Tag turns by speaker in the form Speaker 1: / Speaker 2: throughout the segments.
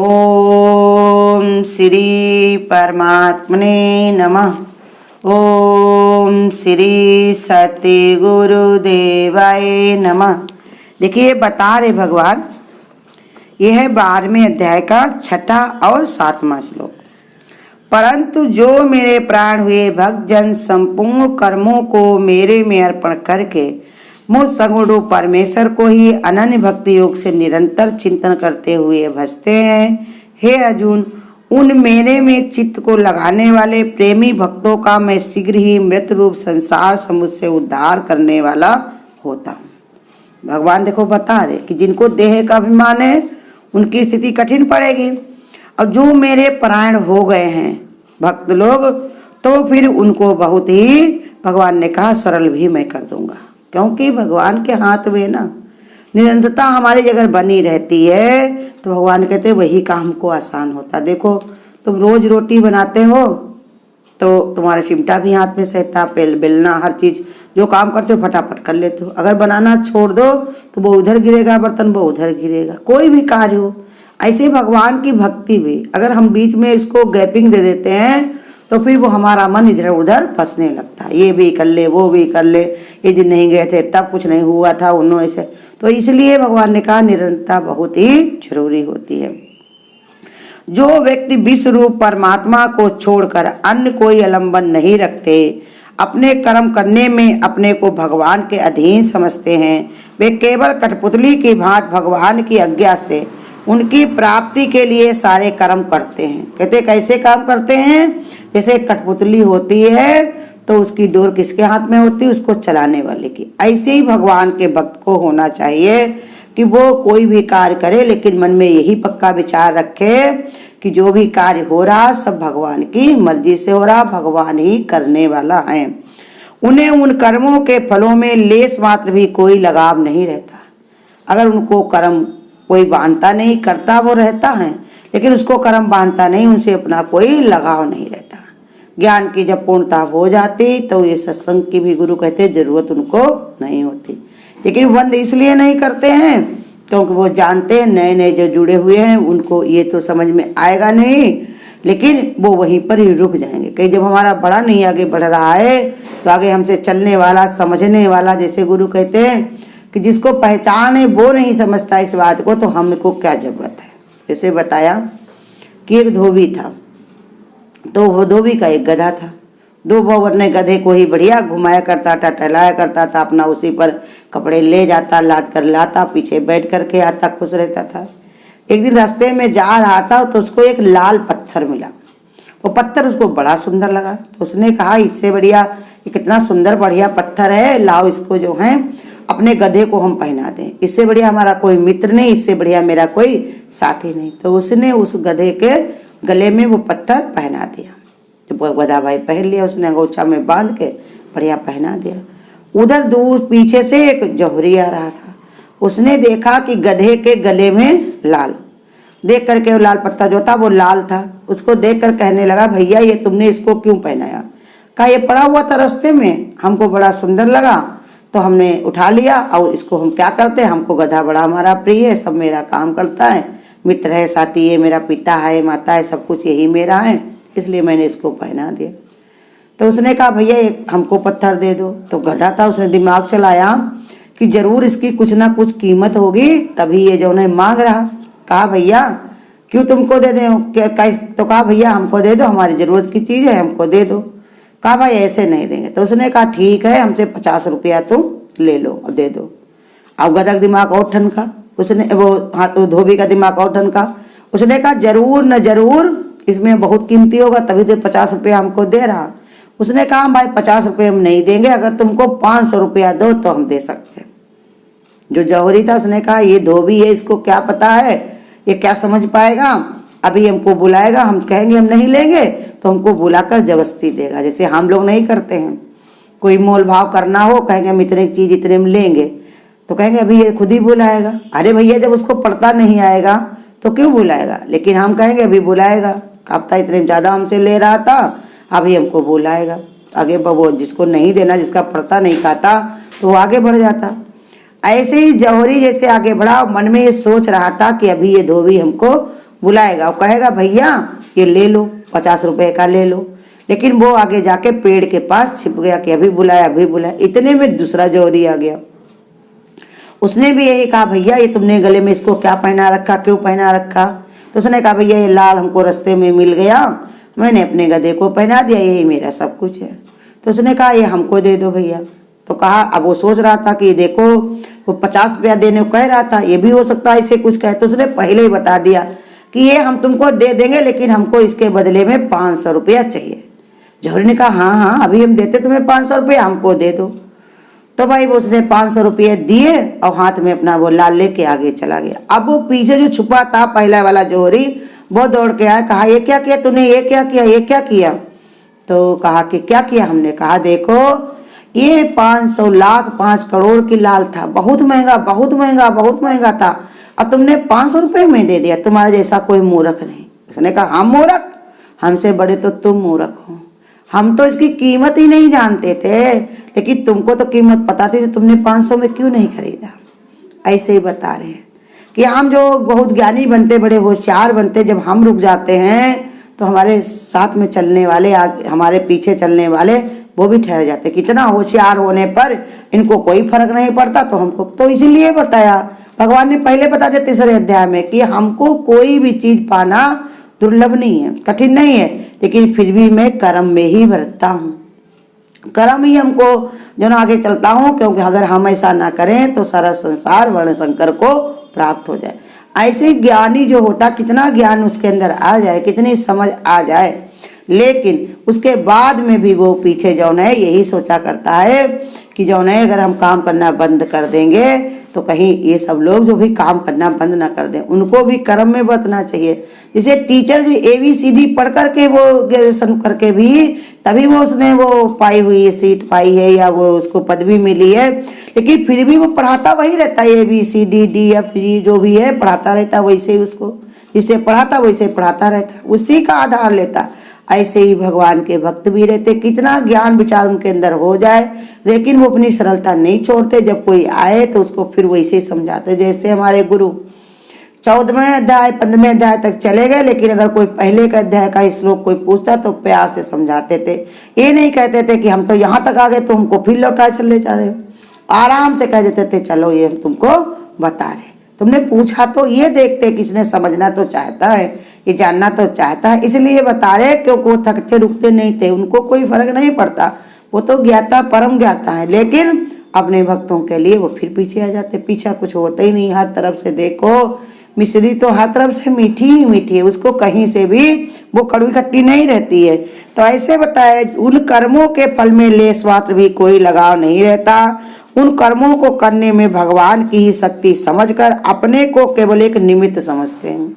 Speaker 1: ओम श्री परमात्मने नमः। ओम श्री सत्य गुरुदेवाय नमः। देखिए बता रहे भगवान, यह 12वें अध्याय का 6ठा और 7वां श्लोक। परंतु जो मेरे प्राण हुए भक्तजन संपूर्ण कर्मों को मेरे में अर्पण करके मुझ सगुण रूप परमेश्वर को ही अनन्य भक्ति योग से निरंतर चिंतन करते हुए भजते हैं। हे अर्जुन, उन मेरे में चित्त को लगाने वाले प्रेमी भक्तों का मैं शीघ्र ही मृत रूप संसार समुद्र से उद्धार करने वाला होता हूँ। भगवान देखो बता रहे कि जिनको देह का अभिमान है उनकी स्थिति कठिन पड़ेगी, और जो मेरे परायण हो गए हैं भक्त लोग, तो फिर उनको बहुत ही भगवान ने कहा सरल भी मैं कर दूंगा। क्योंकि भगवान के हाथ में ना निरंतरता हमारी अगर बनी रहती है तो भगवान कहते वही काम को आसान होता। देखो तुम रोज रोटी बनाते हो तो तुम्हारा चिमटा भी हाथ में सहता, बेलना, हर चीज जो काम करते हो फटाफट कर लेते हो। अगर बनाना छोड़ दो तो वो उधर गिरेगा बर्तन, वो उधर गिरेगा। कोई भी कार्य हो, ऐसे भगवान की भक्ति भी अगर हम बीच में इसको गैपिंग दे देते हैं तो फिर वो हमारा मन इधर उधर फंसने लगता है। ये भी कर ले, वो भी कर ले, ये दिन नहीं गए थे तब कुछ नहीं हुआ था उन्होंने ऐसे। तो इसलिए भगवान ने कहा निरंतरता बहुत ही जरूरी होती है। जो व्यक्ति विश्व रूप परमात्मा को छोड़कर अन्य कोई आलंबन नहीं रखते, अपने कर्म करने में अपने को भगवान के अधीन समझते हैं, वे केवल कठपुतली की भांति भगवान की आज्ञा से उनकी प्राप्ति के लिए सारे कर्म करते हैं। कहते कैसे काम करते हैं? जैसे कठपुतली होती है तो उसकी डोर किसके हाथ में होती है? उसको चलाने वाले की। ऐसे ही भगवान के भक्त को होना चाहिए कि वो कोई भी कार्य करे लेकिन मन में यही पक्का विचार रखे कि जो भी कार्य हो रहा सब भगवान की मर्जी से हो रहा, भगवान ही करने वाला है। उन्हें उन कर्मों के फलों में लेस मात्र भी कोई लगाव नहीं रहता। अगर उनको कर्म कोई बांधता नहीं, करता वो रहता है लेकिन उसको कर्म बांधता नहीं, उनसे अपना कोई लगाव नहीं रहता। ज्ञान की जब पूर्णता हो जाती तो ये सत्संग की भी गुरु कहते जरूरत उनको नहीं होती। लेकिन बंद इसलिए नहीं करते हैं क्योंकि वो जानते हैं नए नए जो जुड़े हुए हैं उनको ये तो समझ में आएगा नहीं, लेकिन वो वहीं पर ही रुक जाएंगे। कहीं जब हमारा बड़ा नहीं आगे बढ़ रहा है तो आगे हमसे चलने वाला, समझने वाला, जैसे गुरु कहते हैं कि जिसको पहचान है वो नहीं समझता इस बात को, तो हमको क्या जरूरत है। जैसे बताया कि एक धोबी था, तो वो धोबी का एक गधा था। दो भवर ने गधे को ही बढ़िया घुमाया करता था, टहलाया करता था, अपना उसी पर कपड़े ले जाता, लाद कर लाता, पीछे बैठ करके आता, खुश रहता था। एक दिन रास्ते में जा रहा था तो उसको एक लाल पत्थर मिला। वो पत्थर उसको बड़ा सुंदर लगा, तो उसने कहा इससे बढ़िया ये कितना सुंदर बढ़िया पत्थर है, लाओ इसको जो है अपने गधे को हम पहना दें। इससे बढ़िया हमारा कोई मित्र नहीं, इससे बढ़िया मेरा कोई साथी नहीं। तो उसने उस गधे के गले में वो पत्थर पहना दिया। जब गधा भाई पहन लिया, उसने अंगोछा में बांध के बढ़िया पहना दिया। उधर दूर पीछे से एक जौहरी आ रहा था। उसने देखा कि गधे के गले में लाल, देख करके वो लाल पत्ता जो था वो लाल था। उसको देख कर कहने लगा भैया ये तुमने इसको क्यों पहनाया? कहा ये पड़ा हुआ था रास्ते में, हमको बड़ा सुंदर लगा तो हमने उठा लिया, और इसको हम क्या करते हैं, हमको गधा बड़ा हमारा प्रिय है, सब मेरा काम करता है, मित्र है, साथी है, मेरा पिता है, माता है, सब कुछ यही मेरा है, इसलिए मैंने इसको पहना दिया। तो उसने कहा भैया हमको पत्थर दे दो। तो गधा था, उसने दिमाग चलाया कि जरूर इसकी कुछ ना कुछ कीमत होगी तभी ये जो है मांग रहा। कहा भैया क्यों तुमको दे दे? तो कहा भैया हमको दे दो, हमारी जरूरत की चीज है, हमको दे दो। कहा भाई ऐसे नहीं देंगे। तो उसने कहा ठीक है, हमसे 50 रुपया तुम ले लो और दे दो। अब गधा का दिमाग और ठनका, उसने वो हाथ धोबी का दिमाग और ठनका। उसने कहा जरूर न जरूर इसमें बहुत कीमती होगा तभी तो 50 रुपया हमको दे रहा। उसने कहा भाई 50 रुपये हम नहीं देंगे, अगर तुमको 500 रुपया दो तो हम दे सकते हैं। जो जौहरी था उसने कहा ये धोबी है, इसको क्या पता है, ये क्या समझ पाएगा, अभी हमको बुलाएगा, हम कहेंगे हम नहीं लेंगे तो हमको बुलाकर जबरदस्ती देगा। जैसे हम लोग नहीं करते हैं, कोई मोल भाव करना हो कहेंगे हम इतने चीज इतने में लेंगे, तो कहेंगे अभी ये खुद ही बुलाएगा। अरे भैया जब उसको पढ़ता नहीं आएगा तो क्यों बुलाएगा? लेकिन हम कहेंगे अभी बुलाएगा, कापता इतने ज्यादा हमसे ले रहा था, अभी हमको बुलाएगा। आगे वो जिसको नहीं देना, जिसका पढ़ता नहीं खाता, तो वो आगे बढ़ जाता। ऐसे ही जौहरी जैसे आगे बढ़ा, मन में ये सोच रहा था कि अभी ये धोबी हमको बुलाएगा और कहेगा भैया ये ले लो, 50 रुपए का ले लो, लेकिन वो आगे जाके पेड़ के पास छिप गया कि अभी बुलाया अभी बुलाया। इतने में दूसरा जौहरी आ गया, उसने भी यही कहा भैया ये तुमने गले में इसको क्या पहना रखा, क्यों पहना रखा? तो उसने कहा भैया ये लाल हमको रास्ते में मिल गया, मैंने अपने गधे को पहना दिया, यही मेरा सब कुछ है। तो उसने कहा ये हमको दे दो भैया। तो कहा, अब वो सोच रहा था कि देखो वो 50 रुपया देने को कह रहा था, ये भी हो सकता है इसे कुछ कहे, तो उसने पहले ही बता दिया कि ये हम तुमको दे देंगे लेकिन हमको इसके बदले में 500 रुपया चाहिए। जौहरी ने कहा हाँ हाँ अभी हम देते तुम्हें 500 रुपया, हमको दे दो। तो भाई वो उसने 500 रुपये दिए और हाथ में अपना वो लाल लेके आगे चला गया। अब वो पीछे जो छुपा था पहला वाला जौहरी, वो दौड़ के आया, कहा ये क्या किया तूने, ये क्या किया, ये क्या किया? तो कहा कि क्या किया? हमने कहा देखो ये 500 लाख 5 करोड़ की लाल था, बहुत महंगा बहुत महंगा बहुत महंगा था, अब तुमने 500 रुपये में दे दिया, तुम्हारा जैसा कोई मूर्ख नहीं। उसने कहा हम मूर्ख? हमसे बड़े तो तुम मूर्ख हो, हम तो इसकी कीमत ही नहीं जानते थे, लेकिन तुमको तो कीमत पता थी, तुमने 500 में क्यों नहीं खरीदा? ऐसे ही बता रहे हैं कि हम जो बहुत ज्ञानी बनते, बड़े होशियार बनते, जब हम रुक जाते हैं तो हमारे साथ में चलने वाले, हमारे पीछे चलने वाले वो भी ठहर जाते। कितना होशियार होने पर इनको कोई फर्क नहीं पड़ता। तो हमको तो इसीलिए बताया भगवान ने पहले बता दिया 3रे अध्याय में कि हमको कोई भी चीज पाना दुर्लभ नहीं है, कठिन नहीं है, लेकिन फिर भी मैं कर्म में ही बरतता हूँ, कर्म ही हमको जो ना आगे चलता हूँ, क्योंकि अगर हम ऐसा ना करें तो सारा संसार वर्ण शंकर को प्राप्त हो जाए। ऐसे ज्ञानी जो होता, कितना ज्ञान उसके अंदर आ जाए, कितनी समझ आ जाए, लेकिन उसके बाद में भी वो पीछे जो है यही सोचा करता है कि जो है अगर हम काम करना बंद कर देंगे तो कहीं ये सब लोग जो भी काम करना बंद ना कर दें, उनको भी कर्म में बरतना चाहिए। जैसे टीचर जो ABCD पढ़ करके वो ग्रेजुएशन करके भी तभी वो उसने वो पाई हुई है, सीट पाई है या वो उसको पदवी मिली है, लेकिन फिर भी वो पढ़ाता वही रहता है, ABCD जो भी है पढ़ाता रहता, वैसे ही उसको जिसे पढ़ाता वैसे पढ़ाता रहता, उसी का आधार लेता। ऐसे ही भगवान के भक्त भी रहते, कितना ज्ञान विचार उनके अंदर हो जाए, लेकिन वो अपनी सरलता नहीं छोड़ते। जब कोई आए तो उसको फिर वैसे ही समझाते। जैसे हमारे गुरु 14वें अध्याय 15वें अध्याय तक चले गए, लेकिन अगर कोई पहले के अध्याय का श्लोक कोई पूछता तो प्यार से समझाते थे। ये नहीं कहते थे कि हम तो यहाँ तक आ गए तो हमको फिर लौटा चले जा रहे हो, आराम से कह देते थे चलो ये हम तुमको बता रहे, तुमने पूछा तो ये देखते किसने समझना तो चाहता है, ये जानना तो चाहता है, इसलिए बता रहे, क्योंकि वो थकते रुकते नहीं थे, उनको कोई फर्क नहीं पड़ता, वो तो ज्ञाता परम ज्ञाता है। लेकिन अपने भक्तों के लिए वो फिर पीछे आ जाते, पीछा कुछ होता ही नहीं। हर तरफ से देखो मिश्री तो हर तरफ से मीठी ही मीठी है, उसको कहीं से भी वो कड़वी खट्टी नहीं रहती है। तो ऐसे बताए उन कर्मों के फल में लेस मात्र भी कोई लगाव नहीं रहता, उन कर्मों को करने में भगवान की ही शक्ति समझकर अपने को केवल एक निमित्त समझते हैं।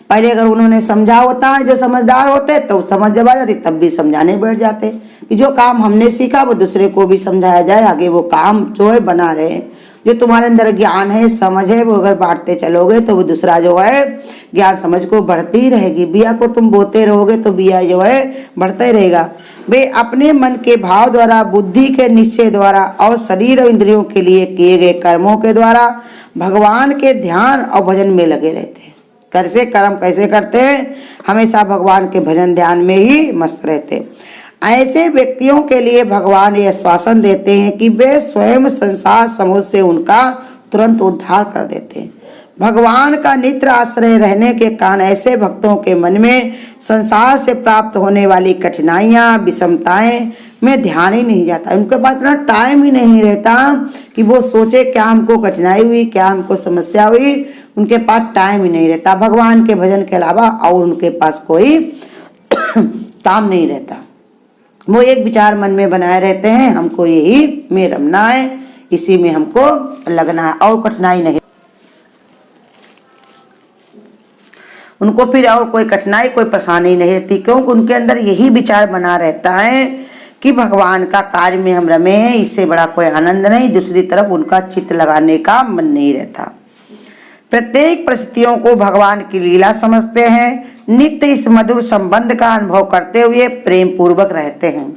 Speaker 1: पहले अगर उन्होंने समझा होता है, जो समझदार होते तो समझ जब आ जाती तब भी समझाने बैठ जाते कि जो काम हमने सीखा वो दूसरे को भी समझाया जाए, आगे वो काम जो है बना रहे। जो तुम्हारे अंदर ज्ञान है समझ है वो अगर बांटते चलोगे तो वो दूसरा जो है ज्ञान समझ को बढ़ती रहेगी। बिया को तुम बोते रहोगे तो बिया जो है बढ़ता ही रहेगा। वे अपने मन के भाव द्वारा, बुद्धि के निश्चय द्वारा और शरीर और इंद्रियों के लिए किए गए कर्मों के द्वारा भगवान के ध्यान और भजन में लगे रहते हैं। कैसे कर्म कैसे करते हैं? हमेशा भगवान के भजन ध्यान में ही मस्त रहते। ऐसे व्यक्तियों के लिए भगवान ये आश्वासन देते हैं कि वे स्वयं संसार समुद्र से उनका तुरंत उद्धार कर देते हैं। भगवान का नित्य आश्रय रहने के कारण ऐसे भक्तों के मन में संसार से प्राप्त होने वाली कठिनाइयां, विषमताएं में ध्यान ही नहीं जाता। उनके पास इतना टाइम ही नहीं रहता कि वो सोचे क्या हमको कठिनाई हुई, क्या हमको समस्या हुई, उनके पास टाइम ही नहीं रहता। भगवान के भजन के अलावा और उनके पास कोई काम नहीं रहता। वो एक विचार मन में बनाए रहते हैं, हमको यही में रमना है, इसी में हमको लगना है, और कठिनाई नहीं। उनको फिर और कोई कठिनाई कोई परेशानी नहीं रहती, क्योंकि उनके अंदर यही विचार बना रहता है कि भगवान का कार्य में हम रमे हैं, इससे बड़ा कोई आनंद नहीं। दूसरी तरफ उनका चित्त लगाने का मन नहीं रहता। प्रत्येक परिस्थितियों को भगवान की लीला समझते हैं, नित्य इस मधुर संबंध का अनुभव करते हुए प्रेम पूर्वक रहते हैं।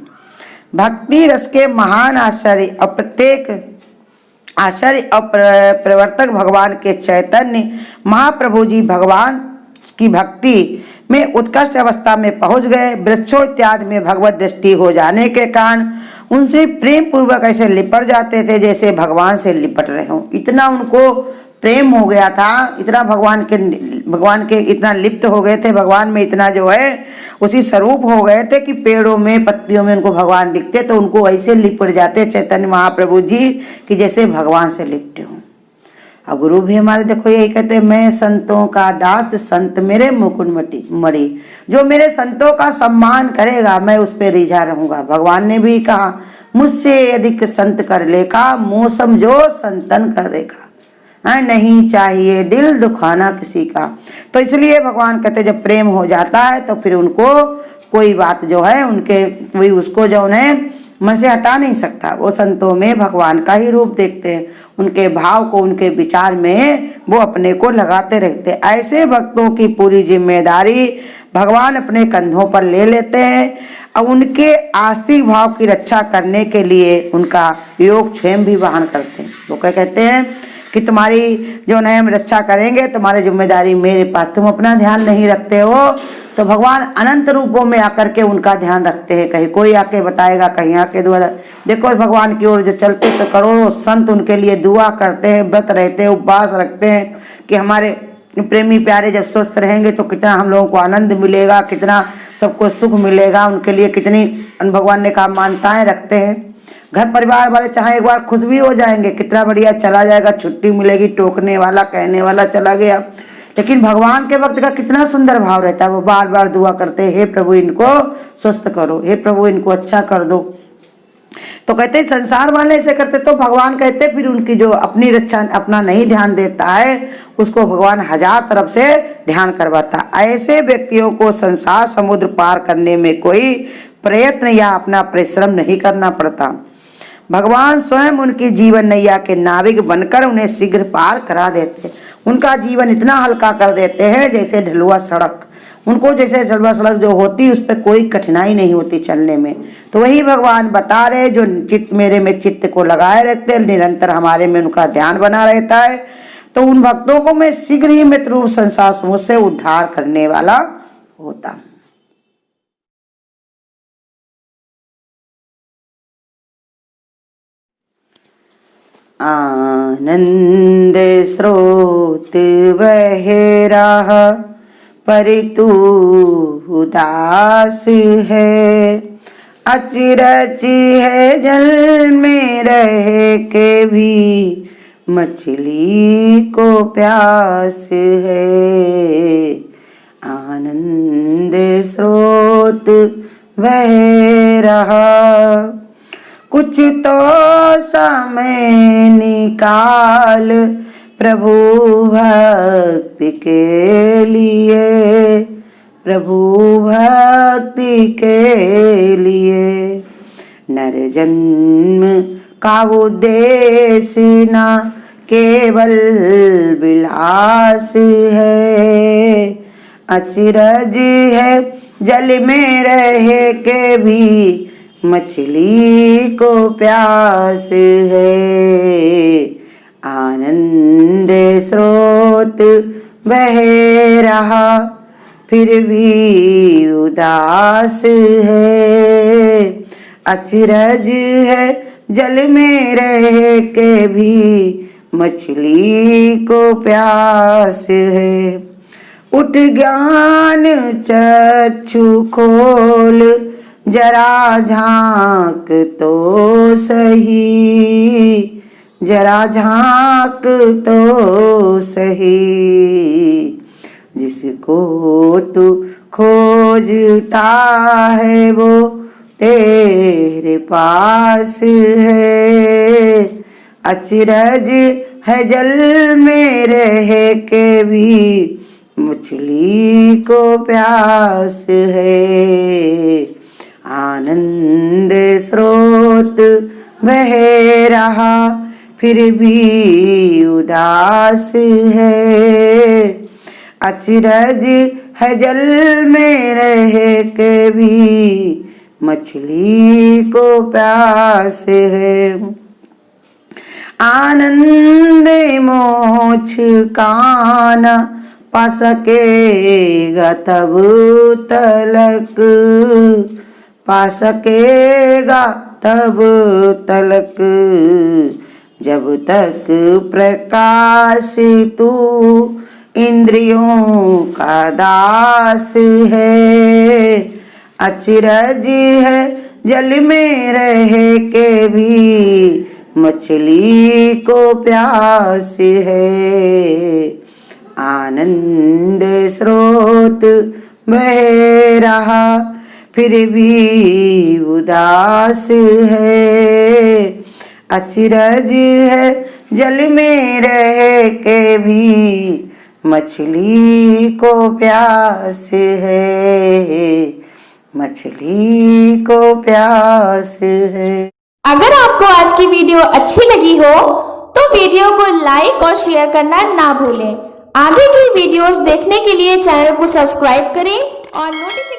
Speaker 1: भक्ति रस के महान आश्चर्य और प्रत्येक आश्चर्य और प्रवर्तक भगवान के चैतन्य महाप्रभु जी भगवान की भक्ति में उत्कृष्ट अवस्था में पहुंच गए। वृक्षों इत्यादि में भगवत दृष्टि हो जाने के कारण उनसे प्रेम पूर्वक ऐसे लिपट जाते थे जैसे भगवान से लिपट रहे हों। इतना उनको प्रेम हो गया था, इतना भगवान के इतना लिप्त हो गए थे, भगवान में इतना जो है उसी स्वरूप हो गए थे कि पेड़ों में पत्तियों में उनको भगवान दिखते तो उनको ऐसे लिपट जाते चैतन्य महाप्रभु जी कि जैसे भगवान से लिपटे हों। अब गुरु भी हमारे देखो यही कहते हैं, मैं संतों का दास संत मेरे मुकुट मणि। जो मेरे संतों का सम्मान करेगा मैं उस पर रिझा रहूंगा। भगवान ने भी कहा, मुझसे अधिक संत कर लेखा, मौसम जो संतन कर देखा, नहीं चाहिए दिल दुखाना किसी का। तो इसलिए भगवान कहते जब प्रेम हो जाता है तो फिर उनको कोई बात जो है उनके कोई उसको जो है मन से हटा नहीं सकता। वो संतों में भगवान का ही रूप देखते हैं, उनके भाव को उनके विचार में वो अपने को लगाते रहते। ऐसे भक्तों की पूरी जिम्मेदारी भगवान अपने कंधों पर ले लेते हैं और उनके आस्तिक भाव की रक्षा करने के लिए उनका योग स्वयं भी वहन करते हैं। वो क्या कहते हैं कि तुम्हारी जो है हम रक्षा करेंगे, तुम्हारी जिम्मेदारी मेरे पास, तुम अपना ध्यान नहीं रखते हो। तो भगवान अनंत रूपों में आकर के उनका ध्यान रखते हैं। कहीं कोई आके बताएगा, कहीं आके दुआ। देखो भगवान की ओर जो चलते तो करोड़ों संत उनके लिए दुआ करते हैं, व्रत रहते हैं, उपवास रखते हैं कि हमारे प्रेमी प्यारे जब स्वस्थ रहेंगे तो कितना हम लोगों को आनंद मिलेगा, कितना सबको सुख मिलेगा। उनके लिए कितनी भगवान ने कहा मान्यताएं रखते हैं। घर परिवार वाले चाहे एक बार खुश भी हो जाएंगे, कितना बढ़िया चला जाएगा, छुट्टी मिलेगी, टोकने वाला कहने वाला चला गया। लेकिन भगवान के वक्त का कितना सुंदर भाव रहता है, वो बार बार दुआ करते हैं, हे प्रभु इनको स्वस्थ करो, हे प्रभु इनको अच्छा कर दो। तो कहते संसार वाले ऐसे करते तो भगवान कहते फिर उनकी जो अपनी रक्षा अपना नहीं ध्यान देता है उसको भगवान हजार तरफ से ध्यान करवाता। ऐसे व्यक्तियों को संसार समुद्र पार करने में कोई प्रयत्न या अपना परिश्रम नहीं करना पड़ता। भगवान स्वयं उनकी जीवन नैया के नाविक बनकर उन्हें शीघ्र पार करा देते। उनका जीवन इतना हल्का कर देते हैं जैसे ढलुआ सड़क। उनको जैसे ढलुआ सड़क जो होती उस पर कोई कठिनाई नहीं होती चलने में। तो वही भगवान बता रहे जो चित्त मेरे में चित्त को लगाए रखते, निरंतर हमारे में उनका ध्यान बना रहता है, तो उन भक्तों को मैं शीघ्र ही मित्र रूप संसार समूह से उद्धार करने वाला होता हूँ। आनंद स्रोत बह रहा परितु उदास है, अचरज है जल में रह के भी मछली को प्यास है। आनंद स्रोत बह रहा, कुछ तो समय निकाल प्रभु भक्ति के लिए, प्रभु भक्ति के लिए। नर जन्म का उद्देश्य न केवल विलास है, अचरज है जल में रह के भी मछली को प्यास है। आनंद स्रोत बह रहा फिर भी उदास है, अचरज है जल में रह के भी मछली को प्यास है। उठ ज्ञान चक्षु खोल जरा झांक तो सही, जरा झांक तो सही। जिसको तू खोजता है वो तेरे पास है, अचरज है जल में रह के भी मछली को प्यास है। आनंद स्रोत बह रहा फिर भी उदास है, अचरज है जल में रह के भी मछली को प्यास है। आनंद मोक्ष का न पा सकेगा तब तलक, पा सकेगा तब तलक, जब तक प्रकाश तू इंद्रियों का दास है। अचरज है जल में रह के भी मछली को प्यास है। आनंद स्रोत बह रहा फिर भी उदास है। अचरज है जल में रह के भी मछली को प्यास है, मछली को प्यास है।
Speaker 2: अगर आपको आज की वीडियो अच्छी लगी हो तो वीडियो को लाइक और शेयर करना ना भूलें। आगे की वीडियोस देखने के लिए चैनल को सब्सक्राइब करें और नोटिफिकेशन